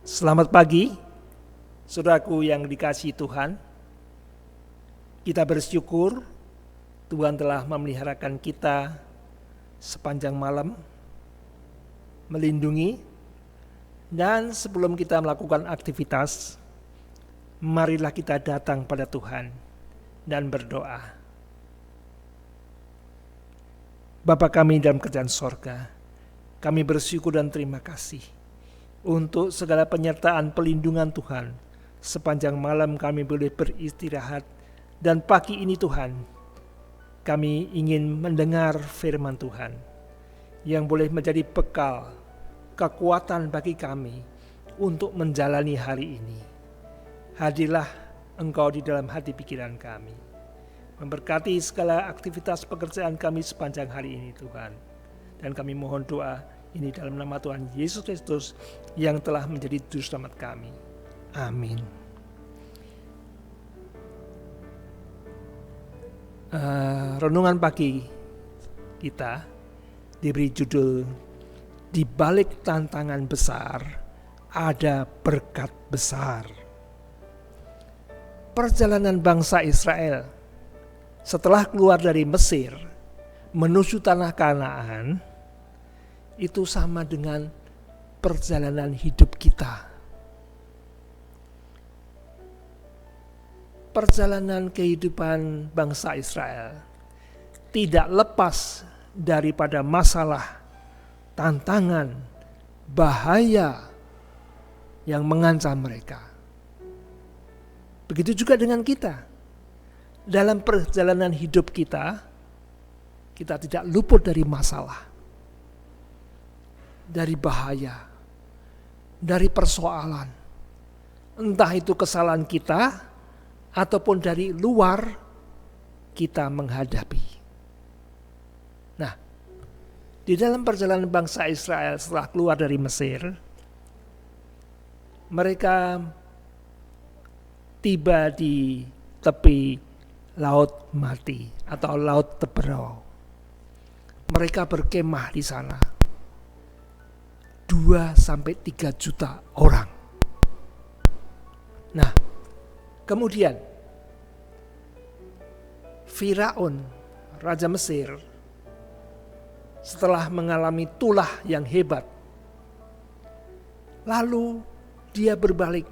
Selamat pagi, saudaraku yang dikasihi Tuhan. Kita bersyukur Tuhan telah memeliharakan kita sepanjang malam, melindungi, dan sebelum kita melakukan aktivitas, marilah kita datang pada Tuhan dan berdoa. Bapa kami dalam kerajaan sorga, kami bersyukur dan terima kasih untuk segala penyertaan pelindungan Tuhan. Sepanjang malam kami boleh beristirahat, dan pagi ini Tuhan, kami ingin mendengar firman Tuhan yang boleh menjadi bekal, kekuatan bagi kami untuk menjalani hari ini. Hadirlah Engkau di dalam hati pikiran kami, memberkati segala aktivitas pekerjaan kami sepanjang hari ini Tuhan. Dan kami mohon doa ini dalam nama Tuhan Yesus Kristus yang telah menjadi juru selamat kami. Amin. Renungan pagi kita diberi judul Di balik tantangan besar ada berkat besar. Perjalanan bangsa Israel setelah keluar dari Mesir menuju tanah Kanaan itu sama dengan perjalanan hidup kita. Perjalanan kehidupan bangsa Israel tidak lepas daripada masalah, tantangan, bahaya yang mengancam mereka. Begitu juga dengan kita. Dalam perjalanan hidup kita tidak luput dari masalah, dari bahaya, dari persoalan. Entah itu kesalahan kita ataupun dari luar kita menghadapi. Nah, di dalam perjalanan bangsa Israel setelah keluar dari Mesir, mereka tiba di tepi Laut Mati atau Laut Teberau. Mereka berkemah di sana. 2-3 juta orang. Nah, kemudian Firaun, Raja Mesir, setelah mengalami tulah yang hebat, lalu dia berbalik.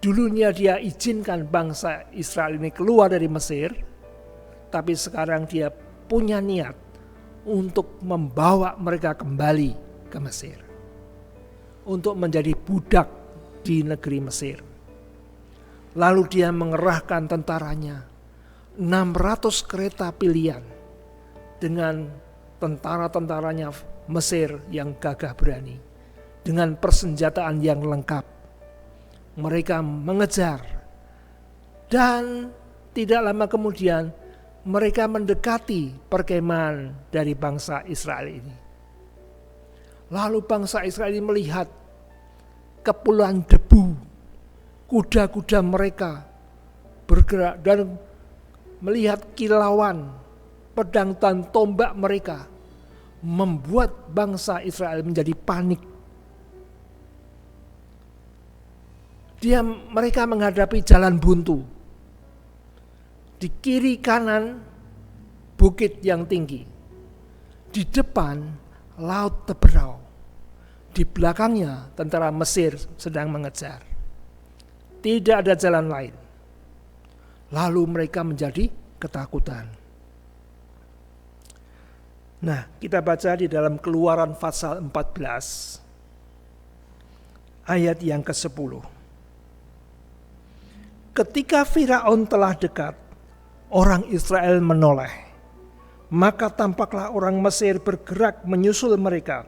Dulunya dia izinkan bangsa Israel ini keluar dari Mesir, tapi sekarang dia punya niat untuk membawa mereka kembali ke Mesir, untuk menjadi budak di negeri Mesir. Lalu dia mengerahkan tentaranya, 600 kereta pilihan dengan tentara-tentaranya Mesir yang gagah berani, dengan persenjataan yang lengkap. Mereka mengejar, dan tidak lama kemudian mereka mendekati perkemahan dari bangsa Israel ini. Lalu bangsa Israel ini melihat kepulauan debu, kuda-kuda mereka bergerak, dan melihat kilauan pedang dan tombak mereka, membuat bangsa Israel menjadi panik. Mereka menghadapi jalan buntu. Di kiri kanan bukit yang tinggi, di depan Laut Teberau, di belakangnya tentara Mesir sedang mengejar. Tidak ada jalan lain. Lalu mereka menjadi ketakutan. Nah, kita baca di dalam Keluaran pasal 14 ayat yang ke-10. Ketika Firaun telah dekat, orang Israel menoleh. Maka tampaklah orang Mesir bergerak menyusul mereka.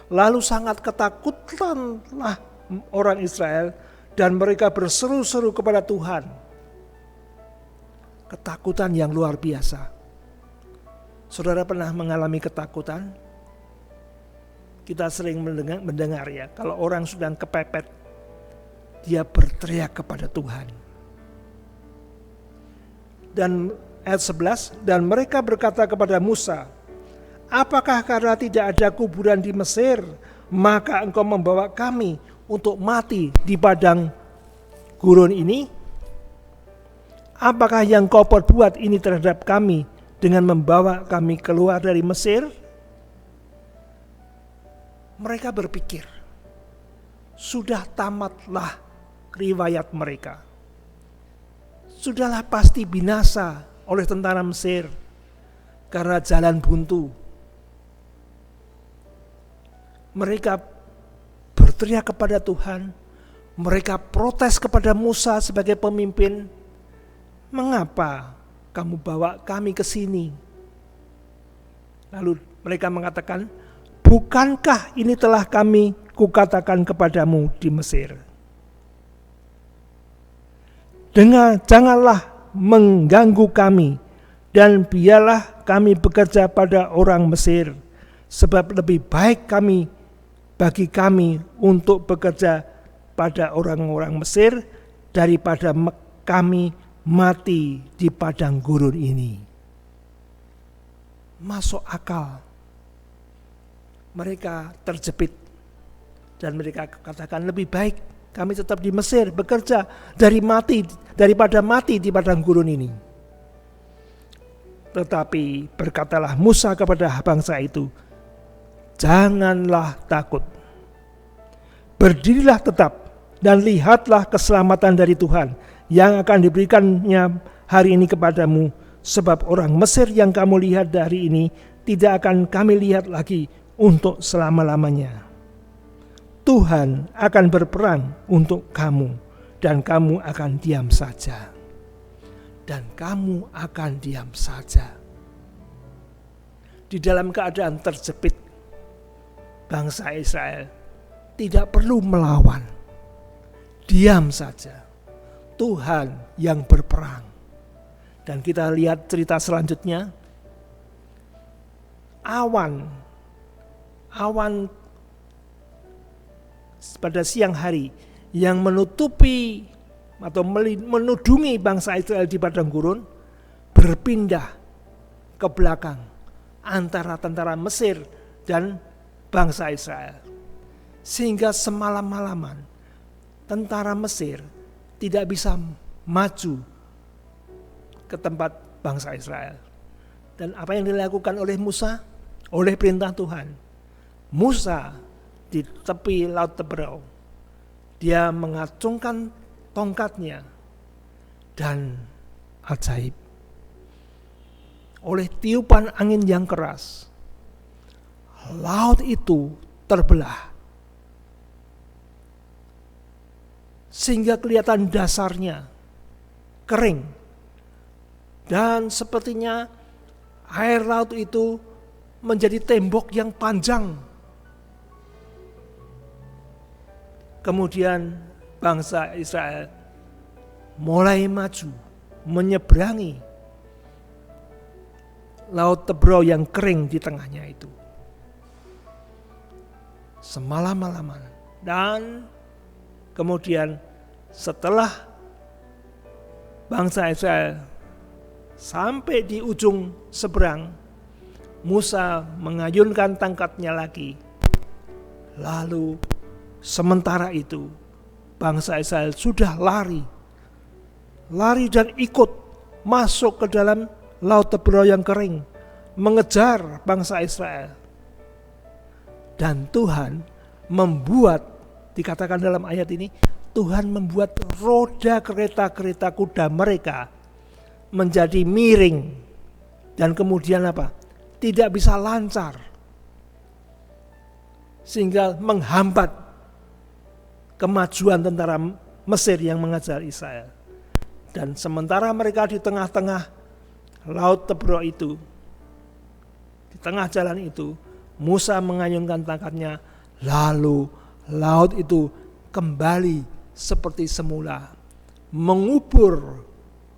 Lalu sangat ketakutanlah orang Israel, dan mereka berseru-seru kepada Tuhan. Ketakutan yang luar biasa. Saudara pernah mengalami ketakutan? Kita sering mendengar ya, kalau orang sedang kepepet, dia berteriak kepada Tuhan. Dan ayat 11, dan mereka berkata kepada Musa, apakah karena tidak ada kuburan di Mesir, maka engkau membawa kami untuk mati di padang gurun ini? Apakah yang kau perbuat ini terhadap kami dengan membawa kami keluar dari Mesir?" Mereka berpikir, sudah tamatlah riwayat mereka. Sudahlah pasti binasa oleh tentara Mesir karena jalan buntu. Mereka berteriak kepada Tuhan, mereka protes kepada Musa sebagai pemimpin, "Mengapa kamu bawa kami ke sini?" Lalu mereka mengatakan, "Bukankah ini telah kami kukatakan kepadamu di Mesir? Janganlah mengganggu kami, dan biarlah kami bekerja pada orang Mesir, sebab lebih baik bagi kami untuk bekerja pada orang-orang Mesir daripada kami mati di padang gurun ini." Masuk akal. Mereka terjepit dan mereka katakan, lebih baik kami tetap di Mesir bekerja daripada mati di padang gurun ini. Tetapi berkatalah Musa kepada bangsa itu, "Janganlah takut. Berdirilah tetap dan lihatlah keselamatan dari Tuhan yang akan diberikannya hari ini kepadamu, sebab orang Mesir yang kamu lihat hari ini tidak akan kami lihat lagi untuk selama-lamanya. Tuhan akan berperang untuk kamu, dan kamu akan diam saja." Dan kamu akan diam saja. Di dalam keadaan terjepit, bangsa Israel tidak perlu melawan. Diam saja. Tuhan yang berperang. Dan kita lihat cerita selanjutnya. Awan pada siang hari yang menutupi atau menudungi bangsa Israel di padang gurun berpindah ke belakang antara tentara Mesir dan bangsa Israel, sehingga semalam-malaman tentara Mesir tidak bisa maju ke tempat bangsa Israel. Dan apa yang dilakukan oleh Musa? Oleh perintah Tuhan, Musa di tepi Laut Teberau, dia mengacungkan tongkatnya, dan ajaib, oleh tiupan angin yang keras, laut itu terbelah sehingga kelihatan dasarnya kering, dan sepertinya air laut itu menjadi tembok yang panjang. Kemudian bangsa Israel mulai maju menyeberangi Laut Teberau yang kering di tengahnya itu. Semalam-malaman. Dan kemudian setelah bangsa Israel sampai di ujung seberang, Musa mengayunkan tongkatnya lagi. Lalu sementara itu bangsa Israel sudah lari dan ikut masuk ke dalam Laut Teberau yang kering, mengejar bangsa Israel. Dan Tuhan membuat, dikatakan dalam ayat ini, Tuhan membuat roda kereta-kereta kuda mereka menjadi miring, dan kemudian apa? Tidak bisa lancar, sehingga menghambat kemajuan tentara Mesir yang mengejar Israel. Dan sementara mereka di tengah-tengah Laut Teberau itu, di tengah jalan itu, Musa mengayunkan tongkatnya, lalu laut itu kembali seperti semula, mengubur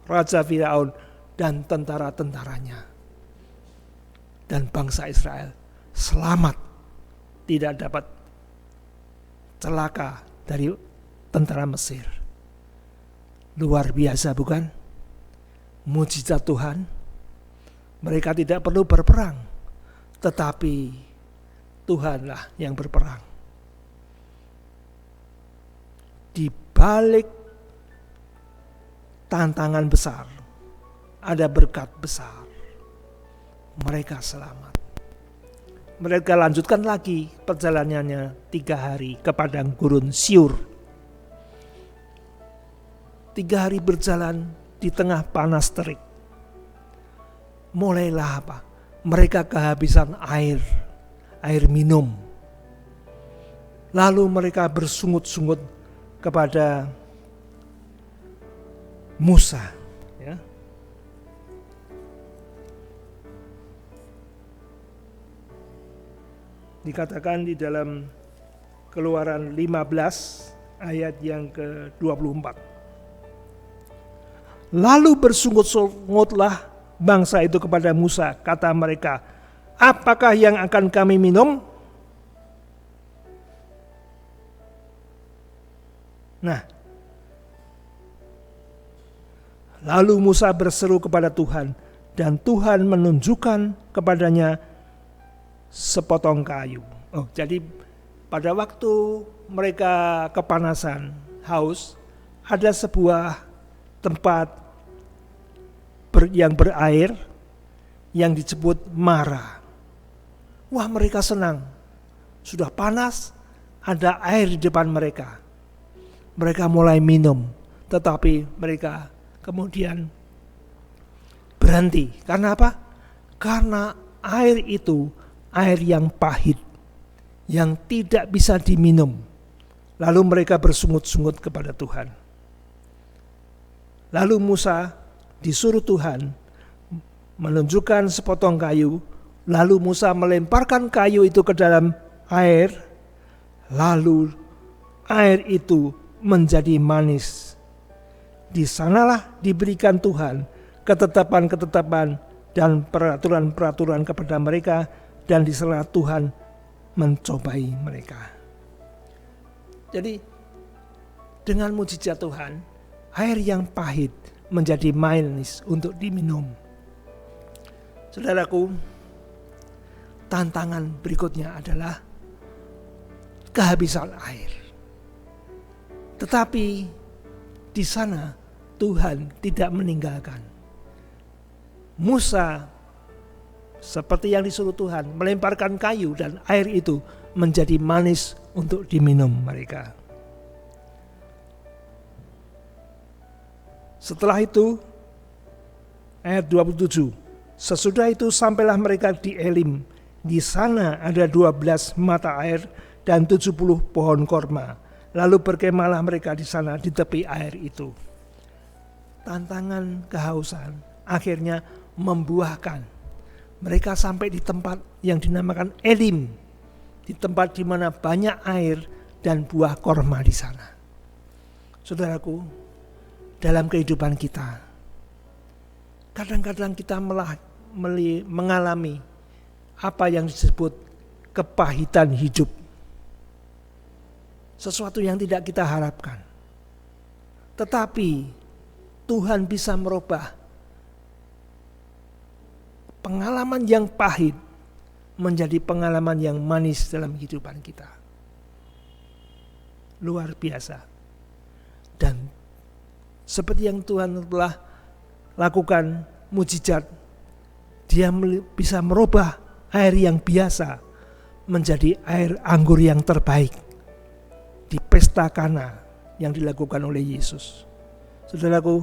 Raja Firaun dan tentara-tentaranya. Dan bangsa Israel selamat, tidak dapat celaka dari tentara Mesir. Luar biasa, bukan? Mujizat Tuhan. Mereka tidak perlu berperang, tetapi Tuhanlah yang berperang. di balik tantangan besar ada berkat besar. Mereka selamat. Mereka lanjutkan lagi perjalanannya 3 hari ke padang gurun Syur. 3 hari berjalan di tengah panas terik. Mulailah apa? Mereka kehabisan air minum. Lalu mereka bersungut-sungut kepada Musa. Ya. Dikatakan di dalam Keluaran 15 ayat yang ke-24. Lalu bersungut-sungutlah bangsa itu kepada Musa, kata mereka, apakah yang akan kami minum? Nah, lalu Musa berseru kepada Tuhan, dan Tuhan menunjukkan kepadanya sepotong kayu. Jadi pada waktu mereka kepanasan, haus, ada sebuah tempat yang berair yang disebut Mara. Wah, mereka senang. Sudah panas, ada air di depan mereka. Mereka mulai minum, tetapi mereka kemudian berhenti. Karena apa? Karena air itu air yang pahit, yang tidak bisa diminum. Lalu mereka bersungut-sungut kepada Tuhan. Lalu Musa disuruh Tuhan menunjukkan sepotong kayu. Lalu Musa melemparkan kayu itu ke dalam air. Lalu air itu menjadi manis. Di sanalah diberikan Tuhan ketetapan-ketetapan dan peraturan-peraturan kepada mereka, dan di sana Tuhan mencobai mereka. Jadi dengan mujizat Tuhan, air yang pahit menjadi manis untuk diminum. Saudaraku, tantangan berikutnya adalah kehabisan air. Tetapi di sana Tuhan tidak meninggalkan. Musa seperti yang disuruh Tuhan, melemparkan kayu dan air itu menjadi manis untuk diminum mereka. Setelah itu, ayat 27, sesudah itu sampailah mereka di Elim. Di sana ada 12 mata air dan 70 pohon korma. Lalu berkemahlah mereka di sana di tepi air itu. Tantangan kehausan akhirnya membuahkan. Mereka sampai di tempat yang dinamakan Elim, di tempat di mana banyak air dan buah korma di sana. Saudaraku, dalam kehidupan kita, kadang-kadang kita mengalami apa yang disebut kepahitan hidup. Sesuatu yang tidak kita harapkan. Tetapi Tuhan bisa merubah pengalaman yang pahit menjadi pengalaman yang manis dalam kehidupan kita. Luar biasa. Dan seperti yang Tuhan telah lakukan mujizat, Dia bisa merubah air yang biasa menjadi air anggur yang terbaik di pesta Kana yang dilakukan oleh Yesus. Saudaraku,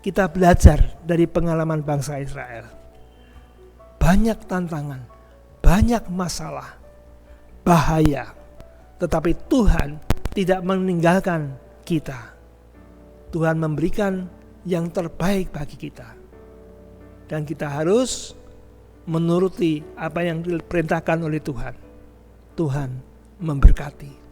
kita belajar dari pengalaman bangsa Israel. Banyak tantangan, banyak masalah, bahaya. Tetapi Tuhan tidak meninggalkan kita. Tuhan memberikan yang terbaik bagi kita. Dan kita harus menuruti apa yang diperintahkan oleh Tuhan. Tuhan memberkati.